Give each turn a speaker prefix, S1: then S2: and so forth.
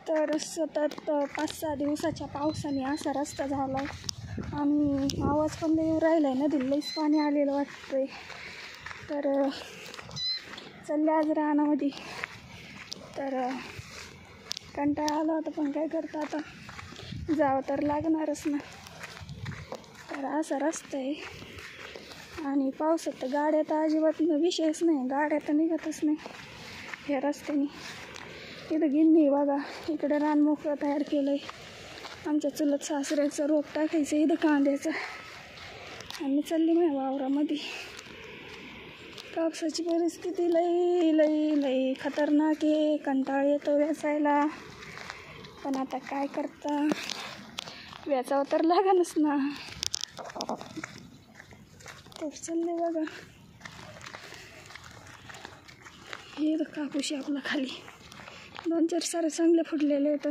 S1: तर सतत 5-6 दिवसाच्या पावसाने असा रस्ता झाला आणि आवाज पण येऊ राहिला आहे ना, दिल्लीच पाणी आलेलं वाटतंय. तर चालले आज रानामध्ये. तर कंटाळा आला होता, पण काय करता आता, जावं तर लागणारच ना. तर असा रस्ता आहे आणि पावसात तर गाड्या तर अजिबात विषयच नाही, गाड्या तर निघतच नाही ह्या रस्त्याने. इथं गिन्नी बघा, इकडं रान मोकळं तयार केलं आहे. आमच्या चुलत सासऱ्याचं रोप टाकायचं इथं कांद्याचं, आणि चालली माझ्या वावरामध्ये. कापसाची परिस्थिती लई लई लई खतरनाक आहे, कंटाळ येतो वेचायला, पण आता काय करता, वेचावं तर लागणच ना. तर चालले बघा, हे कापूस आपला खाली 2-4 सारे चांगले फुटलेले आहेत.